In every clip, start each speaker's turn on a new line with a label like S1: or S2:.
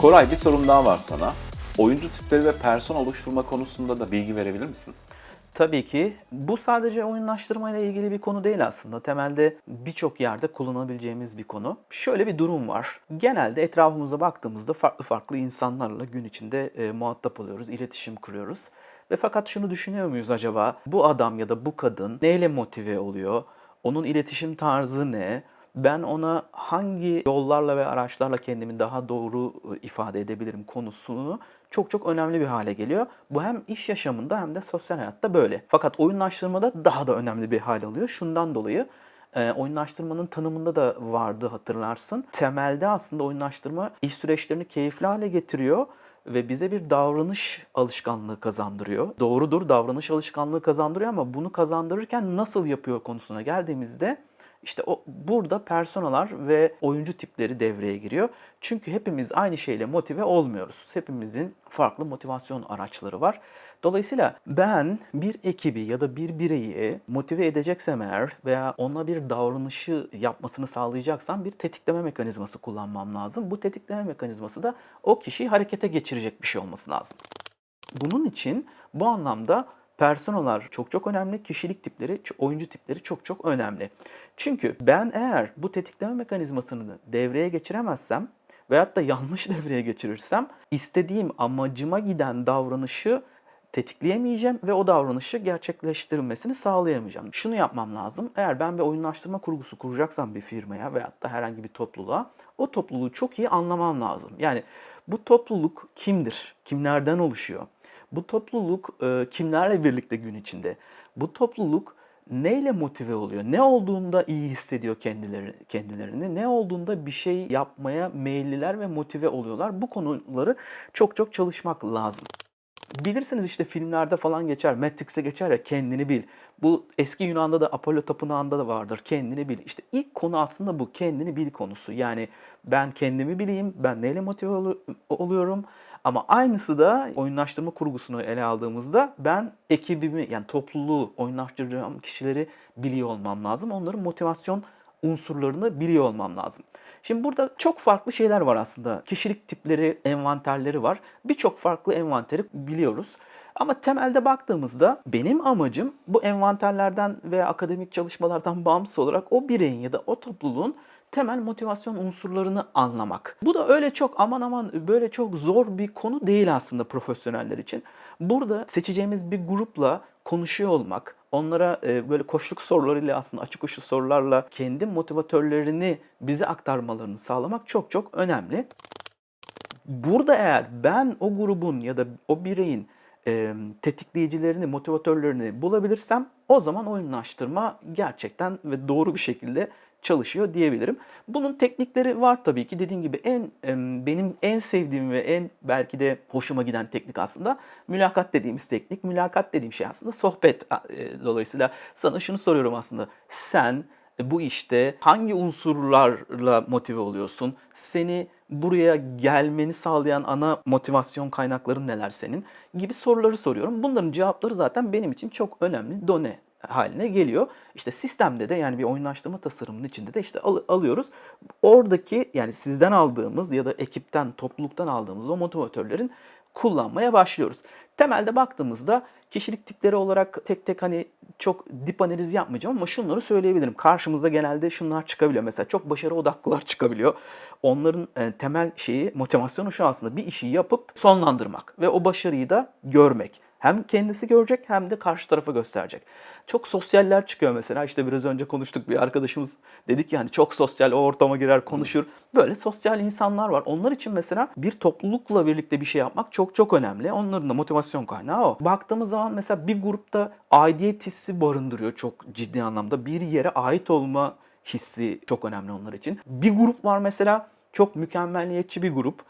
S1: Koray, bir sorum daha var sana. Oyuncu tipleri ve persona oluşturma konusunda da bilgi verebilir misin?
S2: Tabii ki. Bu sadece oyunlaştırma ile ilgili bir konu değil aslında. Temelde birçok yerde kullanabileceğimiz bir konu. Şöyle bir durum var. Genelde etrafımıza baktığımızda farklı farklı insanlarla gün içinde muhatap oluyoruz, iletişim kuruyoruz. Ve fakat şunu düşünüyor muyuz acaba? Bu adam ya da bu kadın neyle motive oluyor? Onun iletişim tarzı ne? Ben ona hangi yollarla ve araçlarla kendimi daha doğru ifade edebilirim konusunu çok çok önemli bir hale geliyor. Bu hem iş yaşamında hem de sosyal hayatta böyle. Fakat oyunlaştırmada daha da önemli bir hal alıyor. Şundan dolayı oyunlaştırmanın tanımında da vardı, hatırlarsın. Temelde aslında oyunlaştırma iş süreçlerini keyifli hale getiriyor ve bize bir davranış alışkanlığı kazandırıyor. Doğrudur, davranış alışkanlığı kazandırıyor ama bunu kazandırırken nasıl yapıyor konusuna geldiğimizde işte burada personalar ve oyuncu tipleri devreye giriyor. Çünkü hepimiz aynı şeyle motive olmuyoruz. Hepimizin farklı motivasyon araçları var. Dolayısıyla ben bir ekibi ya da bir bireyi motive edeceksem eğer veya ona bir davranışı yapmasını sağlayacaksam bir tetikleme mekanizması kullanmam lazım. Bu tetikleme mekanizması da o kişiyi harekete geçirecek bir şey olması lazım. Bunun için bu anlamda personalar çok çok önemli, kişilik tipleri, oyuncu tipleri çok çok önemli. Çünkü ben eğer bu tetikleme mekanizmasını devreye geçiremezsem veyahut da yanlış devreye geçirirsem istediğim amacıma giden davranışı tetikleyemeyeceğim ve o davranışı gerçekleştirilmesini sağlayamayacağım. Şunu yapmam lazım. Eğer ben bir oyunlaştırma kurgusu kuracaksam bir firmaya veyahut da herhangi bir topluluğa, o topluluğu çok iyi anlamam lazım. Yani bu topluluk kimdir? Kimlerden oluşuyor? Bu topluluk kimlerle birlikte gün içinde? Bu topluluk neyle motive oluyor? Ne olduğunda iyi hissediyor kendilerini? Ne olduğunda bir şey yapmaya meyilliler ve motive oluyorlar? Bu konuları çok çok çalışmak lazım. Bilirsiniz işte filmlerde falan geçer, Matrix'e geçer ya, kendini bil. Bu eski Yunan'da da Apollo Tapınağı'nda da vardır, kendini bil. İşte ilk konu aslında bu, kendini bil konusu. Yani ben kendimi bileyim, ben neyle motive oluyorum. Ama aynısı da oyunlaştırma kurgusunu ele aldığımızda ben ekibimi, yani topluluğu, oyunlaştırdığım kişileri biliyor olmam lazım. Onların motivasyon unsurlarını biliyor olmam lazım. Şimdi burada çok farklı şeyler var aslında. Kişilik tipleri, envanterleri var. Birçok farklı envanteri biliyoruz. Ama temelde baktığımızda benim amacım bu envanterlerden veya akademik çalışmalardan bağımsız olarak o bireyin ya da o topluluğun temel motivasyon unsurlarını anlamak. Bu da öyle çok aman aman böyle çok zor bir konu değil aslında profesyoneller için. Burada seçeceğimiz bir grupla konuşuyor olmak, onlara böyle koçluk sorularıyla, aslında açık uçlu sorularla kendi motivatörlerini bize aktarmalarını sağlamak çok çok önemli. Burada eğer ben o grubun ya da o bireyin tetikleyicilerini, motivatörlerini bulabilirsem o zaman oyunlaştırma gerçekten ve doğru bir şekilde çalışıyor diyebilirim. Bunun teknikleri var tabii ki. Dediğim gibi benim en sevdiğim ve en belki de hoşuma giden teknik aslında mülakat dediğimiz teknik. Mülakat dediğim şey aslında sohbet. Dolayısıyla sana şunu soruyorum aslında. Sen bu işte hangi unsurlarla motive oluyorsun? Seni buraya gelmeni sağlayan ana motivasyon kaynakların neler senin? Gibi soruları soruyorum. Bunların cevapları zaten benim için çok önemli done haline geliyor. İşte sistemde de, yani bir oyunlaştırma tasarımının içinde de işte alıyoruz. Oradaki, yani sizden aldığımız ya da ekipten, topluluktan aldığımız o motivatörlerin kullanmaya başlıyoruz. Temelde baktığımızda kişilik tipleri olarak tek tek hani çok dip analiz yapmayacağım ama şunları söyleyebilirim. Karşımıza genelde şunlar çıkabiliyor. Mesela çok başarı odaklılar çıkabiliyor. Onların temel şeyi, motivasyonu şu aslında: bir işi yapıp sonlandırmak ve o başarıyı da görmek. Hem kendisi görecek hem de karşı tarafa gösterecek. Çok sosyaller çıkıyor mesela. İşte biraz önce konuştuk, bir arkadaşımız dedik yani çok sosyal, o ortama girer konuşur. Böyle sosyal insanlar var. Onlar için mesela bir toplulukla birlikte bir şey yapmak çok çok önemli. Onların da motivasyon kaynağı o. Baktığımız zaman mesela bir grupta aidiyet hissi barındırıyor çok ciddi anlamda. Bir yere ait olma hissi çok önemli onlar için. Bir grup var mesela, çok mükemmeliyetçi bir grup.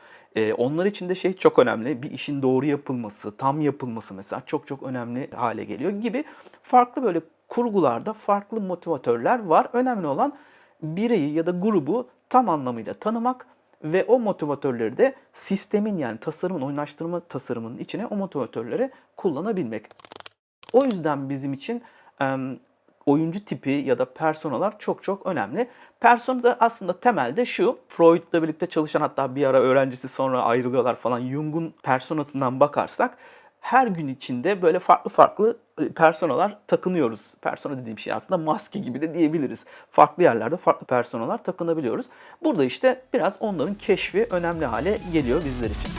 S2: Onlar için de şey çok önemli. Bir işin doğru yapılması, tam yapılması mesela çok çok önemli hale geliyor gibi farklı böyle kurgularda farklı motivatörler var. Önemli olan bireyi ya da grubu tam anlamıyla tanımak ve o motivatörleri de sistemin, yani tasarımın, oyunlaştırma tasarımının içine o motivatörleri kullanabilmek. O yüzden bizim için oyuncu tipi ya da personalar çok çok önemli. Persona da aslında temelde şu, Freud'la birlikte çalışan, hatta bir ara öğrencisi sonra ayrılıyorlar falan, Jung'un personasından bakarsak her gün içinde böyle farklı farklı personalar takınıyoruz. Persona dediğim şey aslında maske gibi de diyebiliriz. Farklı yerlerde farklı personalar takınabiliyoruz. Burada işte biraz onların keşfi önemli hale geliyor bizler için.